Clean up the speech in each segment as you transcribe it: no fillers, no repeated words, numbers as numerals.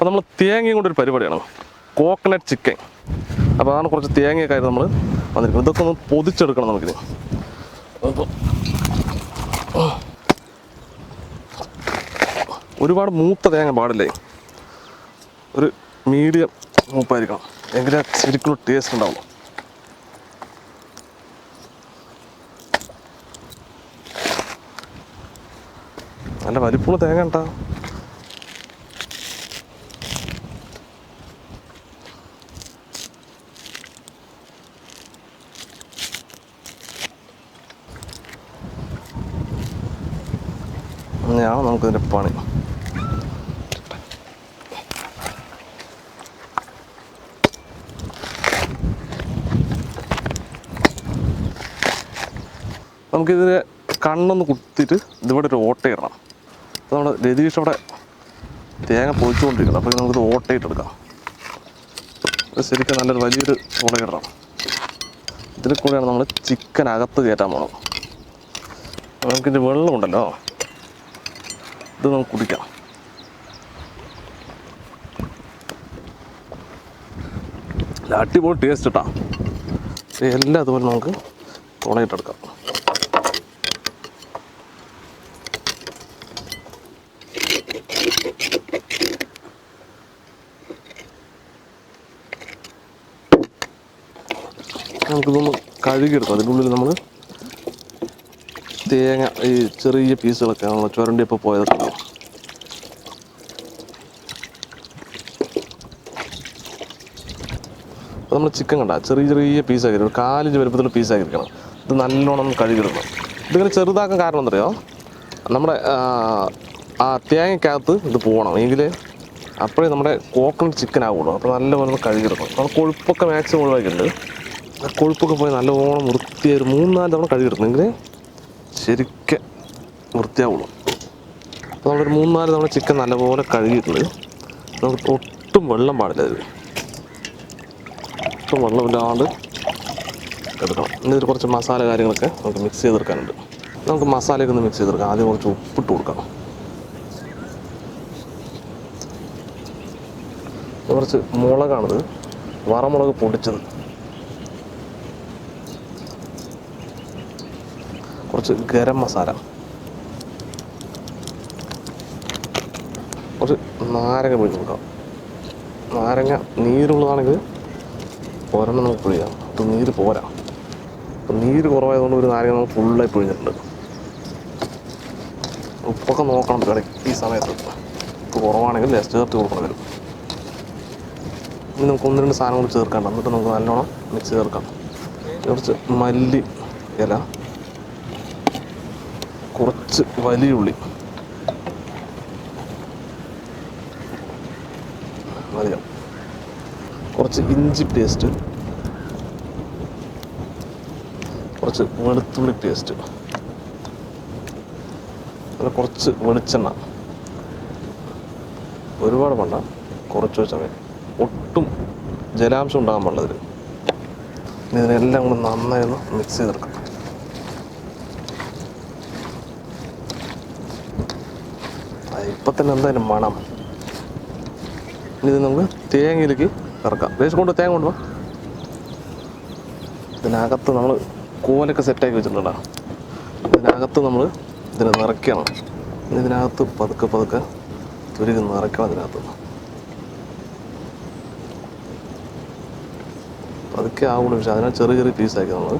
അപ്പോൾ നമ്മൾ തേങ്ങയും കൊണ്ടൊരു പരിപാടിയാണ്, കോക്കനട്ട് ചിക്കൻ. അപ്പോൾ അതാണ് കുറച്ച് തേങ്ങയൊക്കെ ആയിട്ട് നമ്മൾ വന്നിരിക്കുന്നത്. ഇതൊക്കെ ഒന്ന് പൊതിച്ചെടുക്കണം നമുക്കിത്. അപ്പോൾ ഒരുപാട് മൂത്ത തേങ്ങ പാടില്ലേ, ഒരു മീഡിയം മൂപ്പായിരിക്കണം, എങ്കിലേ ശരിക്കും ടേസ്റ്റ് ഉണ്ടാവും. നല്ല വലിപ്പമുള്ള തേങ്ങ ഉണ്ടാ. അങ്ങനെയാണ് നമുക്കിതിൻ്റെ പണി. നമുക്കിതിന് കണ്ണൊന്ന് കുത്തിയിട്ട് ഇതിവിടെ ഒരു ഓട്ടയിടണം. അപ്പോൾ നമ്മുടെ രതീഷ് അവിടെ തേങ്ങ പൊളിച്ചുകൊണ്ടിരിക്കണം. അപ്പോൾ നമുക്കിത് ഓട്ടയിട്ടെടുക്കാം. ഇത് ശരിക്കും നല്ലൊരു വലിയൊരു ഓട്ടയിടണം. ഇതിൽ കൂടെയാണ് നമ്മൾ ചിക്കൻ അകത്ത് കയറ്റാൻ പോകണം. നമുക്കിതിൻ്റെ വെള്ളമുണ്ടല്ലോ, ഇത് നമുക്ക് കുടിക്കാം. അടിപൊളി ടേസ്റ്റ് ഇട്ടാ. എല്ലാം അതുപോലെ നമുക്ക് തുണയിട്ടെടുക്കാം. നമുക്കിതൊന്ന് കഴുകിയെടുക്കാം. അതിൻ്റെ ഉള്ളിൽ നമ്മൾ തേങ്ങ, ഈ ചെറിയ പീസുകളൊക്കെ നമ്മൾ ചുരണ്ടിയപ്പോൾ പോയതൊക്കെ ഉണ്ടാവും. അപ്പോൾ നമ്മൾ ചിക്കൻ കണ്ട ചെറിയ ചെറിയ പീസാക്കി, ഒരു 4 ഇഞ്ച് വലുപ്പത്തിൽ പീസാക്കിയിരിക്കണം. ഇത് നല്ലോണം കഴുകിയെടുക്കണം. ഇതിങ്ങനെ ചെറുതാക്കാൻ കാരണം എന്തറിയോ, നമ്മുടെ ആ തേങ്ങയ്ക്കകത്ത് ഇത് പോകണം, എങ്കിൽ അപ്പോഴേ നമ്മുടെ കോക്കനട്ട് ചിക്കൻ ആവുള്ളൂ. അപ്പോൾ നല്ലപോലെ കഴുകിയെടുക്കണം. നമ്മൾ കൊഴുപ്പൊക്കെ മാക്സിമം ഒഴിവാക്കിയിട്ടുണ്ട്. കൊഴുപ്പൊക്കെ പോയി നല്ലവണ്ണം വൃത്തിയായി ഒരു 3-4 തവണ കഴുകിയെടുക്കുന്നെങ്കിൽ ശരിക്കും വൃത്തിയാവുള്ളൂ. അപ്പോൾ നമ്മളൊരു 3-4 തവണ ചിക്കൻ നല്ലപോലെ കഴുകിയിട്ടുണ്ട്. നമുക്ക് ഒട്ടും വെള്ളം പാടില്ല. ഇതിൽ ഒട്ടും വെള്ളമില്ലാണ്ട് എടുക്കണം. ഇനി ഇതിൽ കുറച്ച് മസാല കാര്യങ്ങളൊക്കെ നമുക്ക് മിക്സ് ചെയ്തെടുക്കാനുണ്ട്. നമുക്ക് മസാലയൊക്കെ ഒന്ന് മിക്സ് ചെയ്തെടുക്കാം. ആദ്യം കുറച്ച് ഉപ്പിട്ട് കൊടുക്കാം. കുറച്ച് മുളകാണിത്, വറമുളക് പൊടിച്ചത്. കുറച്ച് ഗരം മസാല, കുറച്ച് നാരങ്ങ പിഴിഞ്ഞ് കൊടുക്കാം. നാരങ്ങ നീരുള്ളതാണെങ്കിൽ ഒരെണ്ണം നമുക്ക് പിഴിയാം. അപ്പോൾ നീര് പോരാ. അപ്പോൾ നീര് കുറവായതുകൊണ്ട് ഒരു നാരങ്ങ നമുക്ക് ഫുള്ളായി പിഴിഞ്ഞിട്ടുണ്ട്. ഉപ്പൊക്കെ നോക്കണം ഇടയ്ക്ക് ഈ സമയത്ത്. ഉപ്പ് കുറവാണെങ്കിൽ ചേർത്ത് കൊടുക്കണം വരും. ഇനി നമുക്ക് 1-2 സാധനം കൂടി ചേർക്കാം. എന്നിട്ട് നമുക്ക് നല്ലോണം മിക്സ് ചേർക്കാം. കുറച്ച് മല്ലി ഇല, കുറച്ച് വലിയ ഉള്ളി, മതിയോ, കുറച്ച് ഇഞ്ചി പേസ്റ്റ്, കുറച്ച് വെളുത്തുള്ളി പേസ്റ്റ്, പിന്നെ കുറച്ച് വെളിച്ചെണ്ണ. ഒരുപാട് വേണ്ട, കുറച്ച് വെച്ചാൽ മതി. ഒട്ടും ജലാംശം ഉണ്ടാകാൻ പാടില്ല. ഇതിനെല്ലാം കൂടെ നന്നായി ഒന്ന് മിക്സ് ചെയ്തെടുക്കാം. ഇപ്പം തന്നെ എന്തായാലും മണം. ഇത് നമുക്ക് തേങ്ങയിലേക്ക് ഇറക്കാം. ദേശം കൊണ്ട് തേങ്ങ കൊണ്ടുപോകാം. ഇതിനകത്ത് നമ്മൾ കോലൊക്കെ സെറ്റാക്കി വെച്ചിട്ടുണ്ടോ, ഇതിനകത്ത് നമ്മൾ ഇതിനെ നിറയ്ക്കണം. ഇതിനകത്ത് പതുക്കെ പതുക്കെ തുരുകി നിറയ്ക്കണം. ഇതിനകത്ത് പതുക്കെ ആവുള്ളൂ. പക്ഷേ അതിനെ ചെറിയ ചെറിയ പീസാക്കി നമ്മൾ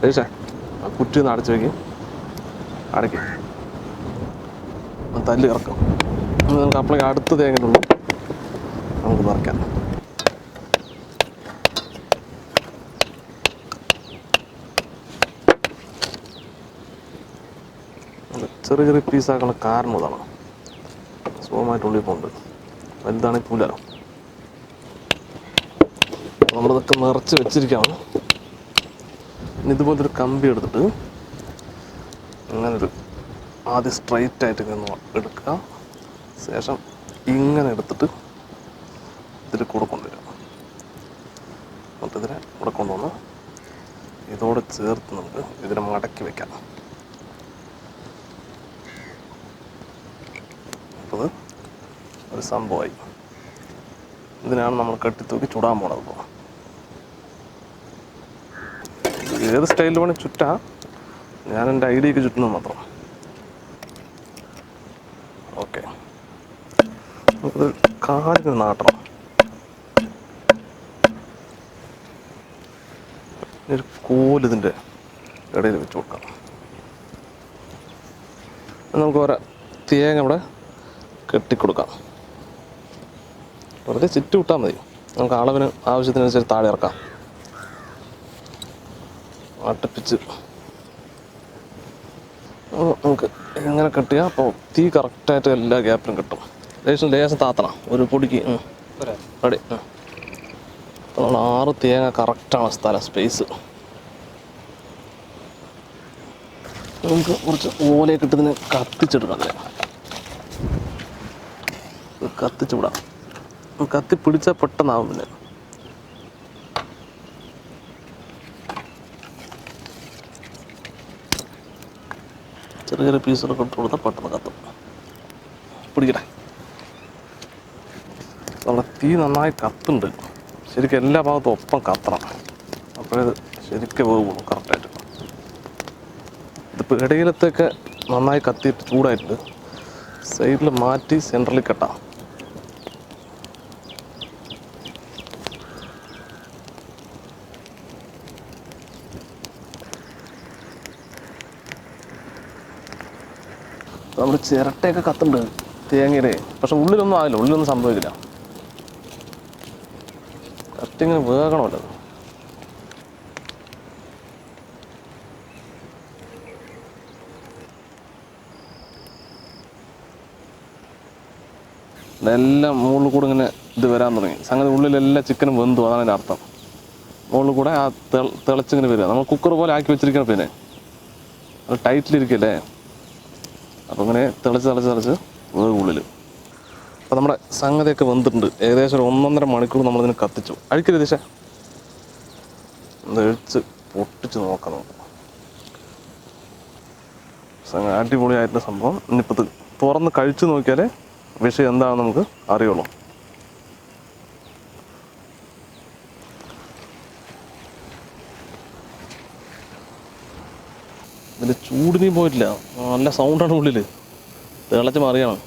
ദേശേ ആ കുറ്റി ഒന്ന് അടച്ചു വയ്ക്കും. അടയ്ക്കും, തല്ല് ഇറക്കും. നമുക്ക് അപ്പോഴേക്ക് അടുത്ത തേങ്ങയിലുള്ളൂ നമുക്ക് നിറയ്ക്കാം. ചെറിയ ചെറിയ പീസാക്കുന്ന കാരണം ഇതാണ്. സുഖമായിട്ട് ഉള്ളിൽ പോകുന്നുണ്ട്. വലുതാണെങ്കിൽ പൂല നമ്മളിതൊക്കെ നിറച്ച് വെച്ചിരിക്കുകയാണ്. ഇതുപോലത്തെ ഒരു കമ്പി എടുത്തിട്ട് അങ്ങനൊരു ആദ്യം സ്ട്രൈറ്റ് ആയിട്ട് ഇങ്ങനെ എടുക്കുക. ശേഷം ഇങ്ങനെ എടുത്തിട്ട് ഇതിൽ കൂടെ കൊണ്ടുവരിക. എന്നിട്ട് ഇതിനെ ഇവിടെ കൊണ്ടുവന്ന് ഇതോടെ ചേർത്ത് നമുക്ക് ഇതിനെ മടക്കി വെക്കാം. അപ്പോൾ ഒരു സംഭവമായി. ഇതിനാണ് നമ്മൾ കെട്ടിത്തൂക്കി ചുടാൻ പോണത്. ഇപ്പോൾ ഏത് സ്റ്റൈലിൽ വേണമെങ്കിൽ ചുറ്റാ, ഞാൻ എൻ്റെ ഐഡിയക്ക് ചുറ്റുന്നത് മാത്രം. ഓക്കെ, നമുക്കത് കാലിന് നാട്ടണം. ഒരു കോലിതിൻ്റെ ഇടയിൽ വെച്ച് കൊടുക്കാം. നമുക്ക് ഓരോ തേങ്ങ ഇവിടെ കെട്ടിക്കൊടുക്കാം. വെറുതെ ചുറ്റി വിട്ടാൽ മതി. നമുക്ക് അളവിന് ആവശ്യത്തിനനുസരിച്ച് താഴെ ഇറക്കാം. അടുപ്പിച്ച് നമുക്ക് എങ്ങനെ കെട്ടിയാൽ അപ്പോൾ തീ കറക്റ്റായിട്ട് എല്ലാ ഗ്യാപ്പിലും കിട്ടും. ലേശം താത്തണം ഒരു പൊടിക്ക്. റെഡി. അപ്പോൾ നമ്മൾ 6 തേങ്ങ കറക്റ്റാണ് സ്ഥലം, സ്പേസ്. നമുക്ക് കുറച്ച് ഓലയൊക്കെ ഇട്ടതിന് കത്തിച്ചെടുക്കാം. അല്ലേ, കത്തിച്ച് വിടാം. കത്തി പിടിച്ചാൽ പെട്ടെന്നാവും. പിന്നെ ചെറിയ ചെറിയ പീസുകളൊക്കെ ഇട്ട് കൊടുത്താൽ പെട്ടെന്ന് കത്തും. പിടിക്കട്ടെ. നമ്മുടെ തീ നന്നായി കത്തുണ്ട്. ശരിക്കും എല്ലാ ഭാഗത്തും ഒപ്പം കത്തണം, അപ്പോഴത് ശരിക്കും വേവുള്ളൂ കറക്റ്റായിട്ട്. ഇതിപ്പോൾ ഇടയിലത്തൊക്കെ നന്നായി കത്തിയിട്ട് ചൂടായിട്ടുണ്ട്. സൈഡിൽ മാറ്റി സെൻറ്ററിൽ കെട്ടാം. നമ്മൾ ചിരട്ടയൊക്കെ കത്തുന്നുണ്ട് തേങ്ങയുടെ, പക്ഷെ ഉള്ളിലൊന്നും ആവില്ല, ഉള്ളിലൊന്നും സംഭവിക്കില്ല. കറക്റ്റ് ഇങ്ങനെ വേകണമല്ലോ. ഇതെല്ലാം മുകളിൽ കൂടെ ഇങ്ങനെ ഇത് വരാൻ തുടങ്ങി. സംഗതി ഉള്ളിലെല്ലാം ചിക്കനും വെന്തു, അതാണ് അതിൻ്റെ അർത്ഥം. മുകളിൽ കൂടെ ആ തിളച്ചിങ്ങനെ വരിക. നമ്മൾ കുക്കർ പോലെ ആക്കി വെച്ചിരിക്കണം. പിന്നെ അത് ടൈറ്റിലിരിക്കല്ലേ, അപ്പോൾ ഇങ്ങനെ തിളച്ച് ഉള്ളിൽ. അപ്പോൾ നമ്മുടെ സംഗതിയൊക്കെ വെന്തിട്ടുണ്ട്. ഏകദേശം ഒരു 1.5 മണിക്കൂർ നമ്മളിതിന് കത്തിച്ചു. അഴിക്കരുത് ദിശ, ഒഴിച്ച് പൊട്ടിച്ച് നോക്കാം. നമുക്ക് അടിപൊളിയായിട്ടുള്ള സംഭവം. ഇനിയിപ്പോൾ ഇത് തുറന്ന് കഴിച്ചു നോക്കിയാലേ വിഷയം എന്താണെന്ന് നമുക്ക് അറിയുള്ളൂ. ഇതിൻ്റെ ചൂടിനും പോയിട്ടില്ല, നല്ല സൗണ്ടാണ് ഉള്ളിൽ, തിളച്ച് മറിയണം.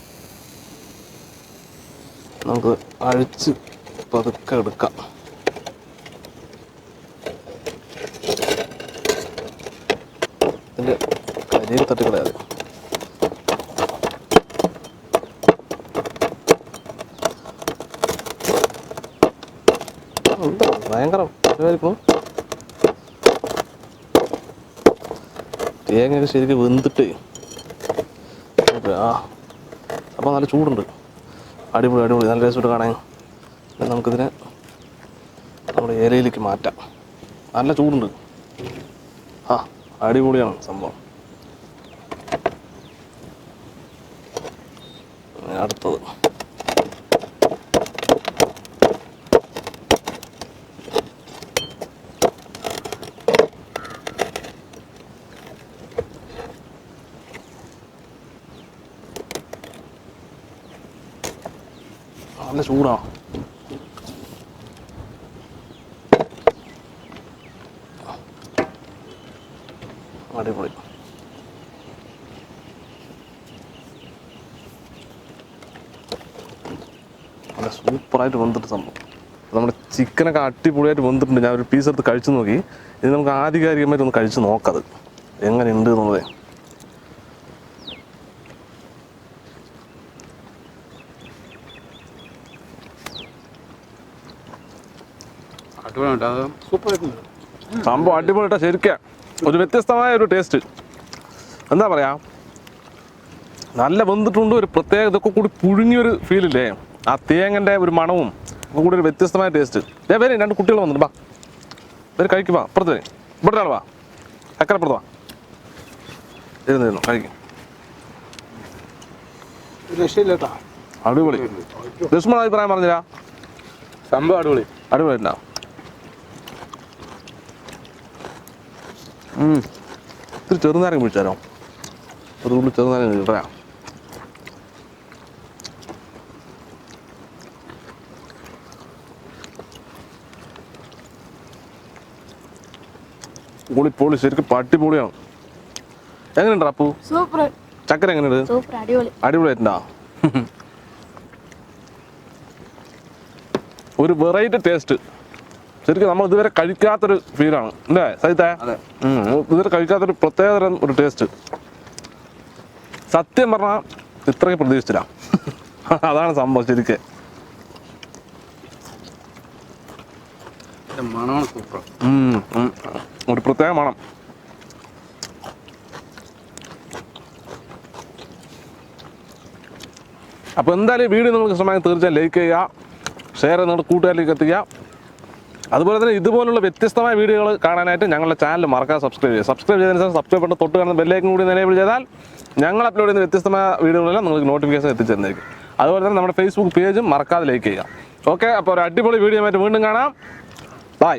നമുക്ക് അഴിച്ച് പതുക്കെ എടുക്കാം. ഇതിൻ്റെ കരിയിൽ തട്ടിക്കളയാതെ. ഭയങ്കര ഇതായിരിക്കും. തേങ്ങയൊക്കെ ശരിക്കും വെന്തിട്ട് അപ്പോൾ നല്ല ചൂടുണ്ട്. അടിപൊളി നല്ല രസമായിട്ട് കാണാൻ. നമുക്കിതിനെ നമ്മുടെ ഇലയിലേക്ക് മാറ്റാം. നല്ല ചൂടുണ്ട്. അടിപൊളിയാണ് സംഭവം. അടുത്തത് നല്ല ചൂടാണ്. അടിപൊളി. നല്ല സൂപ്പറായിട്ട് വെന്തിട്ട് സംഭവം. നമ്മുടെ ചിക്കനൊക്കെ അടിപൊളിയായിട്ട് വെന്തിട്ടുണ്ട്. ഞാൻ ഒരു പീസ് എടുത്ത് കഴിച്ചു നോക്കി. ഇത് നമുക്ക് ആധികാരികമായിട്ട് ഒന്ന് കഴിച്ച് നോക്കാം അത് എങ്ങനെയുണ്ട് എന്നുള്ളത്. സംഭവം അടിപൊളിയായിട്ടാ. ശരിക്കും ഒരു വ്യത്യസ്തമായ ഒരു ടേസ്റ്റ്. എന്താ പറയാ, നല്ല വെന്തിട്ടുണ്ട്. ഒരു പ്രത്യേക ഇതൊക്കെ കൂടി പുഴുങ്ങിയൊരു ഫീലില്ലേ, ആ തേങ്ങൻ്റെ ഒരു മണവും ഒക്കെ കൂടി ഒരു വ്യത്യസ്തമായ ടേസ്റ്റ്. വരെ 2 കുട്ടികൾ വന്നിട്ട് വാ, വരെ കഴിക്കും. വാ, അപ്പുറത്ത് വരെ, ഇവിടെ ഒരാൾ വാ, അക്കരപ്പുറത്ത് വാ, ഇരുന്നു കഴിക്കും. അടിപൊളി. ദുഷ്മണ അഭിപ്രായം പറഞ്ഞില്ല, സംഭവം അടിപൊളി. അടിപൊളിയായിട്ടുണ്ടാവും. ഇത്തിരി ചെറുനാരങ്ങ പിടിച്ചാലോ? ഒരു ഉള്ളി ചെറുനാരങ്ങ ഇടരാ. പൊളി ശരിക്കും പട്ടിപ്പൊളിയാണ്. എങ്ങനെയുണ്ട് അപ്പു? സൂപ്പർ. ചക്കര എങ്ങനെയുണ്ട്? സൂപ്പർ, അടിപൊളി. അടിപൊളിയായിട്ടുണ്ടോ? ഒരു വെറൈറ്റി ടേസ്റ്റ്. ശരിക്കും നമ്മൾ ഇതുവരെ കഴിക്കാത്തൊരു ഫീലാണ് അല്ലേ സഹിതേ? ഇതുവരെ കഴിക്കാത്തൊരു പ്രത്യേകതരം ഒരു ടേസ്റ്റ്. സത്യം പറഞ്ഞാൽ ഇത്രയും പ്രതീക്ഷിച്ചില്ല. അതാണ് സംഭവം. ശരിക്കും മണമാണ് സൂപ്പർ. ഒരു പ്രത്യേക മണം. അപ്പോൾ എന്തായാലും ഈ വീഡിയോ നിങ്ങൾക്ക് ഇഷ്ടമായി തീർച്ചയായും ലൈക്ക് ചെയ്യുക, ഷെയർ നിങ്ങളുടെ കൂട്ടുകാരിലേക്ക് എത്തിക്കുക. അതുപോലെ തന്നെ ഇതുപോലുള്ള വ്യത്യസ്തമായ വീഡിയോകൾ കാണാനായിട്ട് ഞങ്ങളുടെ ചാനൽ മറക്കാതെ സബ്സ്ക്രൈബ് ചെയ്യുക. സബ്സ്ക്രൈബ് ചെയ്തതിന് ശേഷം സബ്സ്ക്രൈബ് ബട്ടൺ തൊട്ട് കാണുന്ന ബെല്ലൈക്കൻ കൂടി എനേബിൾ ചെയ്താൽ ഞങ്ങൾ അപ്ലോഡ് ചെയ്യുന്ന വ്യത്യസ്തമായ വീഡിയോകളെല്ലാം നിങ്ങൾക്ക് നോട്ടിഫിക്കേഷൻ എത്തിച്ചേർന്നേക്കും. അതുപോലെ തന്നെ നമ്മുടെ ഫേസ്ബുക്ക് പേജും മറക്കാതെ ലൈക്ക് ചെയ്യുക. ഓക്കെ, അപ്പോൾ ഒരു അടിപൊളി വീഡിയോ ആയിട്ട് വീണ്ടും കാണാം. ബൈ.